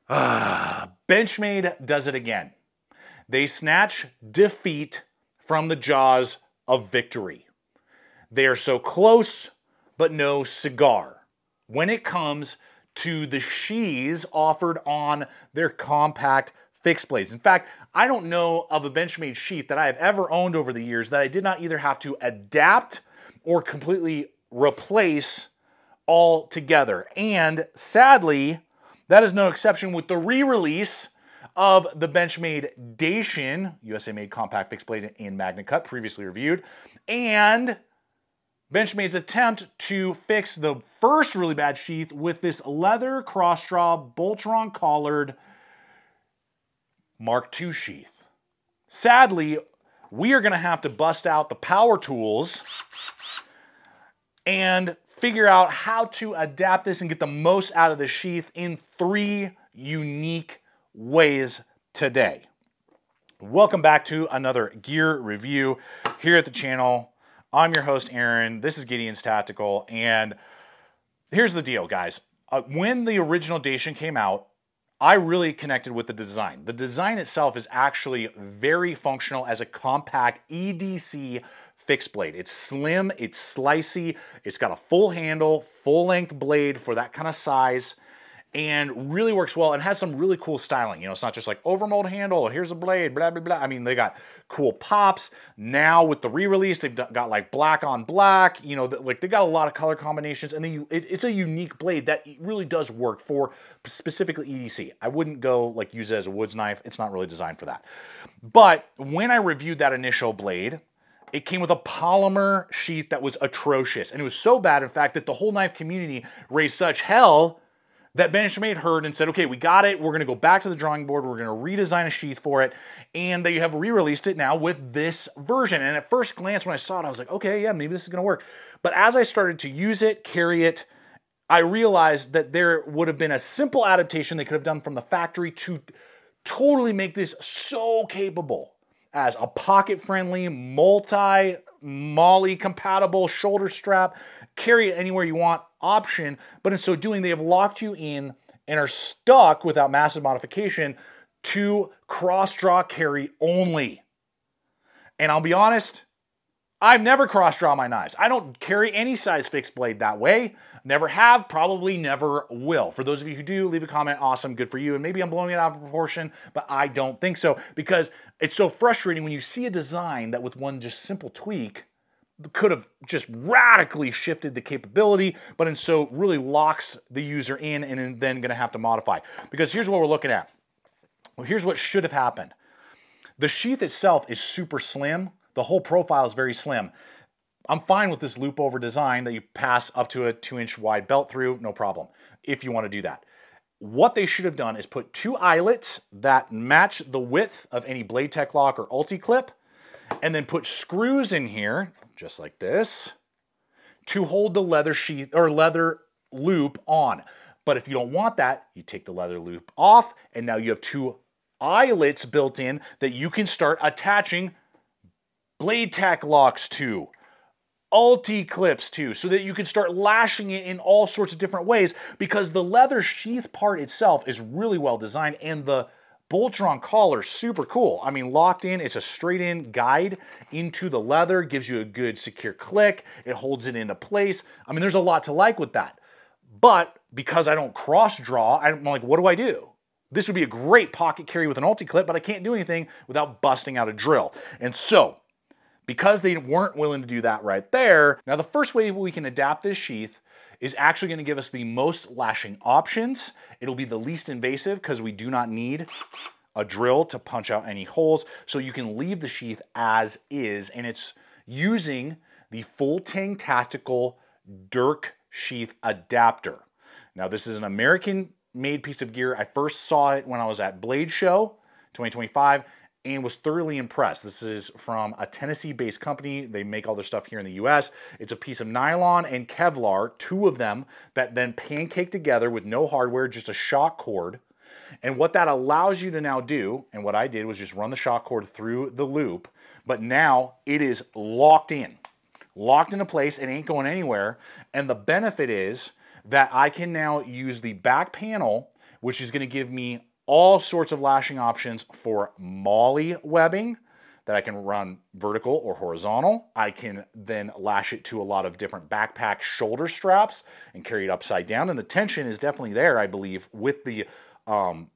Benchmade does it again. They snatch defeat from the jaws of victory. They are so close, but no cigar when it comes to the sheaths offered on their compact fixed blades. In fact, I don't know of a Benchmade sheath that I have ever owned over the years that I did not either have to adapt or completely replace altogether. And sadly, that is no exception with the re-release of the Benchmade Dacian, USA-made compact fixed blade in Magna Cut, previously reviewed, and Benchmade's attempt to fix the first really bad sheath with this leather cross-draw Boltron collared Mark II sheath. Sadly, we are going to have to bust out the power tools and figure out how to adapt this and get the most out of the sheath in 3 unique ways today. Welcome back to another gear review here at the channel. I'm your host, Aaron. This is Gideonstactical, and here's the deal, guys. When the original Dacian came out, I really connected with the design. The design itself is actually very functional as a compact EDC fixed blade. It's slim, it's slicey, it's got a full handle, full-length blade for that kind of size, and really works well and has some really cool styling. You know, it's not just like overmold handle, here's a blade, blah, blah, blah. I mean, they got cool pops. Now with the re-release, they've got like black on black, you know, like they got a lot of color combinations, and then it's a unique blade that really does work for specifically EDC. I wouldn't go like use it as a woods knife. It's not really designed for that. But when I reviewed that initial blade, it came with a polymer sheath that was atrocious. And it was so bad, in fact, that the whole knife community raised such hell that Benchmade heard and said, okay, we got it. We're going to go back to the drawing board. We're going to redesign a sheath for it. And they have re-released it now with this version. And at first glance, when I saw it, I was like, okay, yeah, maybe this is going to work. But as I started to use it, carry it, I realized that there would have been a simple adaptation they could have done from the factory to totally make this so capable as a pocket-friendly, multi-MOLLE compatible shoulder strap, carry it anywhere you want option, but in so doing, they have locked you in and are stuck without massive modification to cross-draw carry only. And I'll be honest, I've never cross-draw my knives. I don't carry any size fixed blade that way. Never have, probably never will. For those of you who do, leave a comment. Awesome, good for you. And maybe I'm blowing it out of proportion, but I don't think so, because it's so frustrating when you see a design that with one just simple tweak could have just radically shifted the capability, but in so really locks the user in and then going to have to modify. Because here's what we're looking at. Well, here's what should have happened. The sheath itself is super slim. The whole profile is very slim. I'm fine with this loop over design that you pass up to a 2-inch wide belt through, no problem, if you want to do that. What they should have done is put 2 eyelets that match the width of any blade TEK-LOK or ULTICLIP, and then put screws in here, just like this, to hold the leather sheath or leather loop on. But if you don't want that, you take the leather loop off, and now you have 2 eyelets built in that you can start attaching blade TEK-LOKS to, ULTICLIPS to, so that you can start lashing it in all sorts of different ways, because the leather sheath part itself is really well designed, and the Boltron collar, super cool. I mean, locked in, it's a straight-in guide into the leather, gives you a good secure click, it holds it into place. I mean, there's a lot to like with that. But because I don't cross-draw, I'm like, what do I do? This would be a great pocket carry with an ULTICLIP, but I can't do anything without busting out a drill. And so, because they weren't willing to do that right there, now the first way we can adapt this sheath is actually going to give us the most lashing options. It'll be the least invasive because we do not need a drill to punch out any holes. So you can leave the sheath as is, and it's using the Full Tang Tactical DIRK sheath adapter. Now this is an American-made piece of gear. I first saw it when I was at Blade Show 2025, and was thoroughly impressed. This is from a Tennessee-based company. They make all their stuff here in the US. It's a piece of nylon and Kevlar, 2 of them, that then pancake together with no hardware, just a shock cord. And what that allows you to now do, and what I did was just run the shock cord through the loop, but now it is locked into place. It ain't going anywhere. And the benefit is that I can now use the back panel which is going to give me all sorts of lashing options for MOLLE webbing that I can run vertical or horizontal. I can then lash it to a lot of different backpack shoulder straps and carry it upside down. And the tension is definitely there, I believe, with the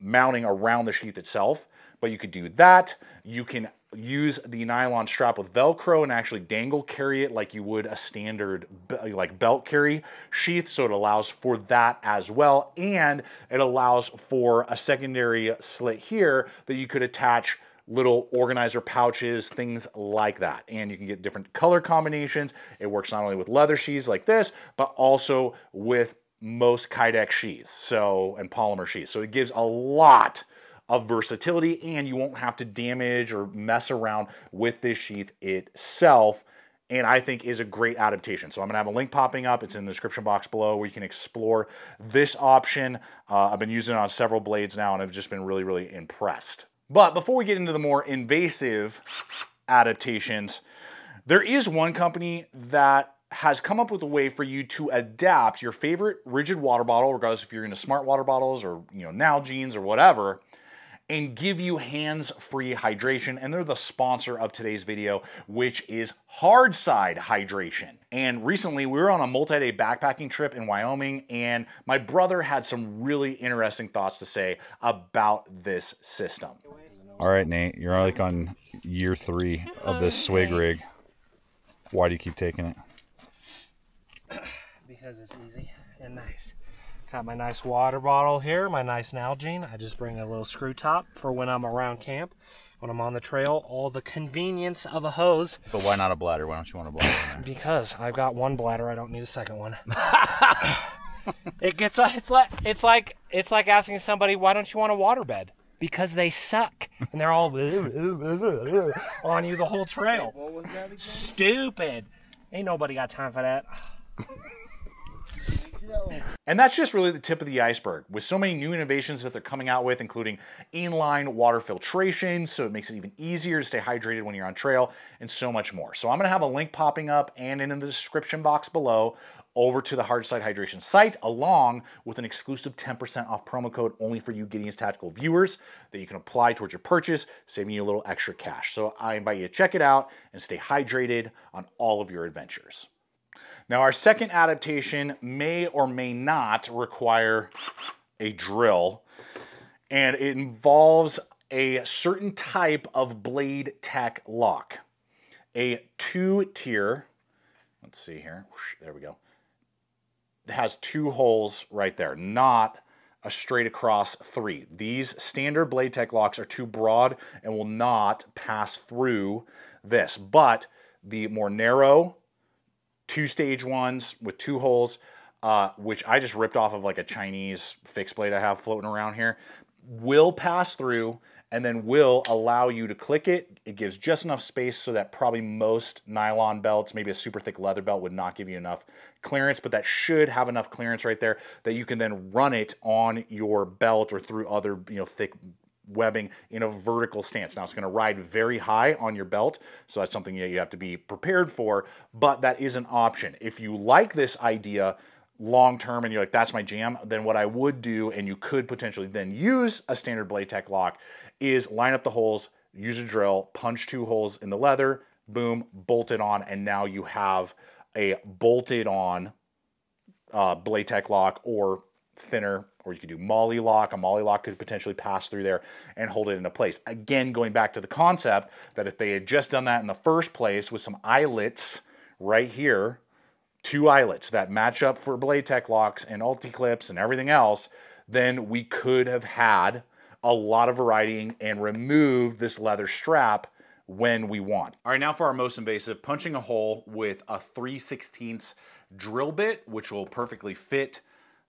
mounting around the sheath itself. But you could do that. You can use the nylon strap with Velcro and actually dangle carry it like you would a standard like belt carry sheath. So it allows for that as well. And it allows for a secondary slit here that you could attach little organizer pouches, things like that. And you can get different color combinations. It works not only with leather sheaths like this, but also with most Kydex sheaths, and polymer sheaths. So it gives a lot of versatility, and you won't have to damage or mess around with this sheath itself, and I think is a great adaptation. So I'm gonna have a link popping up. It's in the description box below where you can explore this option. I've been using it on several blades now, and I've just been really, really impressed. But before we get into the more invasive adaptations, there is one company that has come up with a way for you to adapt your favorite rigid water bottle, regardless if you're into smart water bottles or Nalgene's or whatever, and give you hands-free hydration. And they're the sponsor of today's video, which is Hardside Hydration. And recently we were on a multi-day backpacking trip in Wyoming, and my brother had some really interesting thoughts to say about this system. All right, Nate, you're like on year 3 of this swig rig. Why do you keep taking it? Because it's easy and nice. Got my nice water bottle here, my nice Nalgene. I just bring a little screw top for when I'm around camp. When I'm on the trail, all the convenience of a hose. But why not a bladder? Why don't you want a bladder? Because I've got one bladder, I don't need a second one. It's like asking somebody, why don't you want a waterbed? Because they suck and they're all on you the whole trail. What was that again? Stupid. Ain't nobody got time for that. And that's just really the tip of the iceberg. With so many new innovations that they're coming out with, including inline water filtration, so it makes it even easier to stay hydrated when you're on trail, and so much more. So I'm going to have a link popping up and in the description box below over to the Hardside Hydration site, along with an exclusive 10% off promo code only for you Gideonstactical viewers that you can apply towards your purchase, saving you a little extra cash. So I invite you to check it out and stay hydrated on all of your adventures. Now, our second adaptation may or may not require a drill, and it involves a certain type of blade TEK-LOK. A 2-tier, let's see here, there we go. It has 2 holes right there, not a straight across 3. These standard blade TEK-LOKs are too broad and will not pass through this, but the more narrow 2-stage ones with 2 holes, which I just ripped off of like a Chinese fixed blade I have floating around here, will pass through and then will allow you to click it. It gives just enough space so that probably most nylon belts, maybe a super thick leather belt, would not give you enough clearance, but that should have enough clearance right there that you can then run it on your belt or through other thick webbing in a vertical stance. Now, it's going to ride very high on your belt, so that's something that you have to be prepared for, but that is an option. If you like this idea long term and you're like, that's my jam, then what I would do, and you could potentially then use a standard blade TEK-LOK, is line up the holes, use a drill, punch 2 holes in the leather, boom, bolt it on, and now you have a bolted on blade TEK-LOK or thinner, or you could do MOLLE lock. A MOLLE lock could potentially pass through there and hold it into place. Again, going back to the concept that if they had just done that in the first place with some eyelets right here, 2 eyelets that match up for blade TEK-LOKs and ULTICLIPS and everything else, then we could have had a lot of variety and removed this leather strap when we want. All right, now for our most invasive, punching a hole with a 3/16 drill bit, which will perfectly fit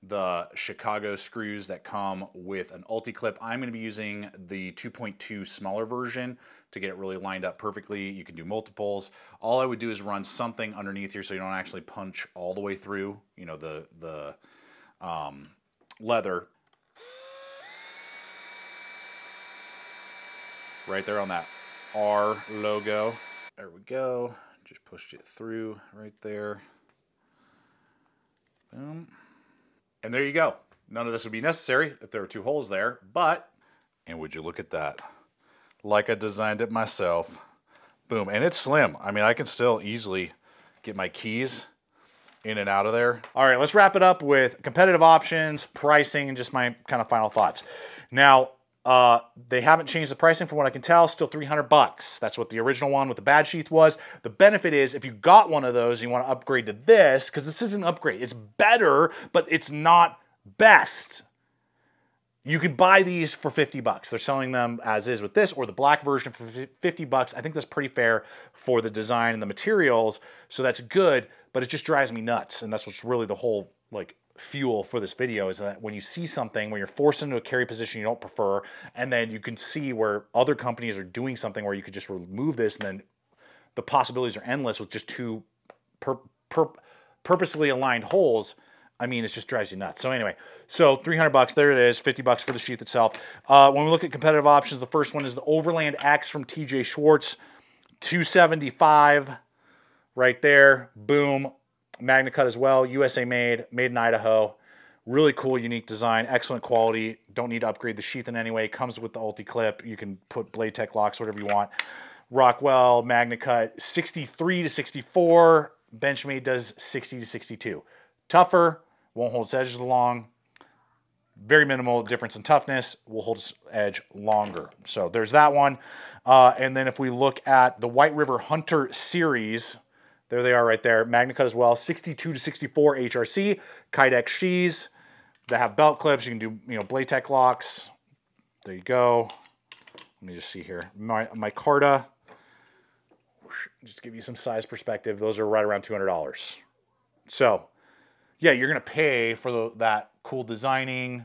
the Chicago screws that come with an ULTICLIP. I'm going to be using the 2.2 smaller version to get it really lined up perfectly. You can do multiples. All I would do is run something underneath here so you don't actually punch all the way through, the leather. Right there on that R logo. There we go. Just pushed it through right there. Boom. And there you go. None of this would be necessary if there were 2 holes there, but, and would you look at that? Like I designed it myself. Boom, and it's slim. I mean, I can still easily get my keys in and out of there. All right, let's wrap it up with competitive options, pricing, and just my kind of final thoughts. Now, they haven't changed the pricing from what I can tell, still $300. That's what the original one with the bad sheath was. The benefit is if you got one of those and you want to upgrade to this, because this is an upgrade, it's better, but it's not best. You can buy these for $50. They're selling them as is with this, or the black version for $50. I think that's pretty fair for the design and the materials, so that's good, but it just drives me nuts, and that's what's really the whole, like, fuel for this video, is that when you see something, when you're forced into a carry position you don't prefer, and then you can see where other companies are doing something where you could just remove this, and then the possibilities are endless with just 2 purposely aligned holes. I mean, it just drives you nuts. So anyway, so $300, there it is, $50 for the sheath itself. When we look at competitive options, the first one is the Overland X from TJ Schwartz, $275 right there. Boom. Magna cut as well, USA made in Idaho. Really cool, unique design, excellent quality. Don't need to upgrade the sheath in any way. Comes with the ULTICLIP. You can put blade TEK-LOKS, whatever you want. Rockwell, Magna cut, 63 to 64. Benchmade does 60 to 62. Tougher, won't hold its edges long. Very minimal difference in toughness, will hold its edge longer. So there's that one. And then if we look at the White River Hunter series, there they are right there. Magna cut as well, 62 to 64 HRC. Kydex sheaths that have belt clips. You can do, you know, blade TEK-LOKS. There you go. Let me just see here. My Carta, just to give you some size perspective, those are right around $200. So, yeah, you're going to pay for that cool designing,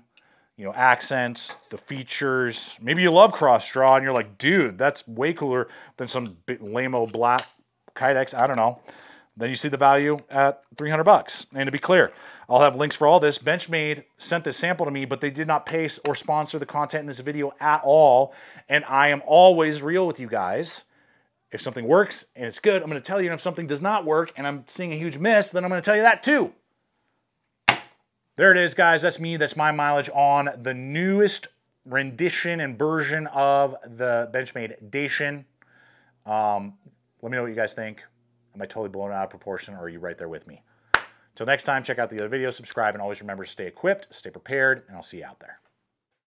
you know, accents, the features. Maybe you love cross straw and you're like, dude, that's way cooler than some lame-o black Kydex. I don't know. Then you see the value at $300. And to be clear, I'll have links for all this. Benchmade sent this sample to me, but they did not pay or sponsor the content in this video at all. And I am always real with you guys. If something works and it's good, I'm going to tell you. And if something does not work and I'm seeing a huge miss, then I'm going to tell you that too. There it is, guys. That's me. That's my mileage on the newest rendition and version of the Benchmade Dacian. Let me know what you guys think. Am I totally blown out of proportion, or are you right there with me? Till next time, check out the other videos, subscribe, and always remember to stay equipped, stay prepared, and I'll see you out there.